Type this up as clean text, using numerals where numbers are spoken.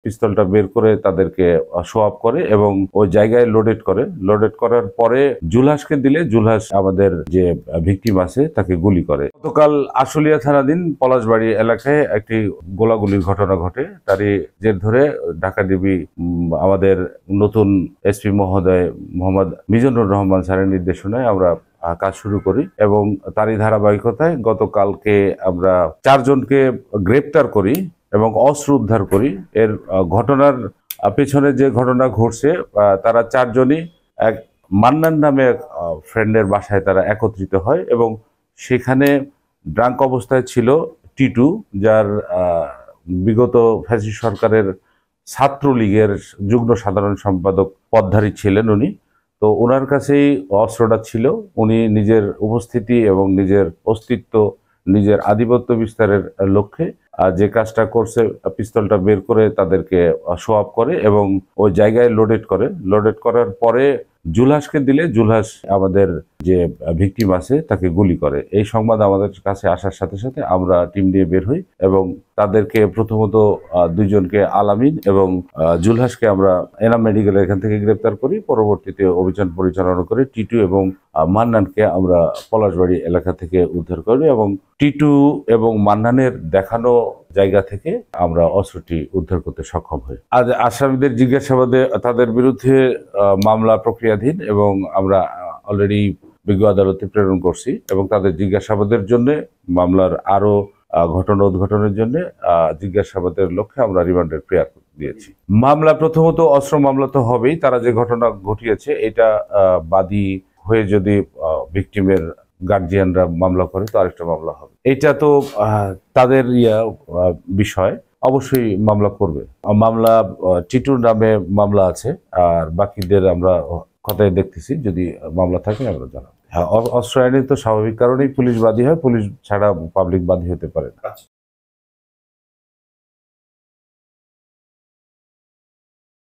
পিস্তলটা বের করে তাদেরকে শো আপ করে এবং ওই জায়গায় লোডেড করে। লোডেড করার পরে জুলহাসকে দিলে জুলহাস আমাদের যে ভিকটিম আছে তাকে গুলি করে। গতকাল আশুলিয়া থানাধীন পলাশবাড়ি এলাকায় একটি গোলাগুলির ঘটনা ঘটে। তারই জের ধরে ঢাকা ডিবি আমাদের নতুন এসপি মহোদয় মোহাম্মদ মিজানুর রহমান স্যারের নির্দেশনায় আমরা কাজ শুরু করি এবং তারই ধারাবাহিকতায় গতকালকে আমরা 4 জনকে গ্রেপ্তার করি এবং অস্ত্র উদ্ধার করি। এর ঘটনার পেছনে যে ঘটনা ঘটছে, তারা 4 জনই এক মান্নান নামে এক ফ্রেন্ডের বাসায় তারা একত্রিত হয় এবং সেখানে ড্রাঙ্ক অবস্থায় ছিল টিটু, যার বিগত ফ্যাসিস্ট সরকারের ছাত্রলীগের যুগ্ম সাধারণ সম্পাদক পদধারী ছিলেন উনি। তো ওনার কাছেই অস্ত্রটা ছিল। উনি নিজের উপস্থিতি এবং নিজের অস্তিত্ব, নিজের আধিপত্য বিস্তারের লক্ষ্যে যে কাজটা করছে, পিস্তলটা বের করে তাদেরকে শো আপ করে এবং ওই জায়গায় লোডেড করে। লোডেড করার পরে জুলহাসকে দিলে জুলহাস আমাদের যে ভিকটিম আছে তাকে গুলি করে। এই সংবাদ আমাদের কাছে আসার সাথে সাথে আমরা টিম নিয়ে বের হই এবং তাদেরকে প্রথমত 2 জনকে আলামিন এবং জুলহাসকে আমরা এনাম মেডিকেলের এখান থেকে গ্রেপ্তার করি। পরবর্তীতে অভিযান পরিচালনা করে টিটু এবং মান্নানকে আমরা পলাশবাড়ি এলাকা থেকে উদ্ধার করি এবং টিটু এবং মান্নানের দেখানো জায়গা থেকে আমরা অস্ত্রটি উদ্ধার করতে সক্ষম হই। আজ আসামিদের জিজ্ঞাসাবাদে তাদের বিরুদ্ধে মামলা প্রক্রিয়াধীন এবং আমরা অলরেডি বিজ্ঞ আদালতে প্রেরণ করছি এবং তাদের জিজ্ঞাসাবাদের জন্য মামলার আরো ঘটনা উদ্ঘাটনের জন্য জিজ্ঞাসাবাদের লক্ষ্যে আমরা রিমান্ডের প্রেয়ার দিয়েছি। মামলা প্রথমত অস্ত্র মামলা তো হবেই। তারা যে ঘটনা ঘটিয়েছে এটা বাদী হয়ে যদি ভিকটিমের গার্জিয়ানরা মামলা করে তো আরেকটা মামলা হবে। এটা তো তাদের বিষয়, অবশ্যই মামলা করবে। মামলা টিটুর নামে মামলা আছে, আর বাকিদের আমরা কথাই দেখতেছি, যদি মামলা থাকে আমরা জানাবো। হ্যাঁ, অস্ত্র আইনে তো স্বাভাবিক কারণেই পুলিশ বাদী হয়, পুলিশ ছাড়া পাবলিক বাদী হতে পারে না।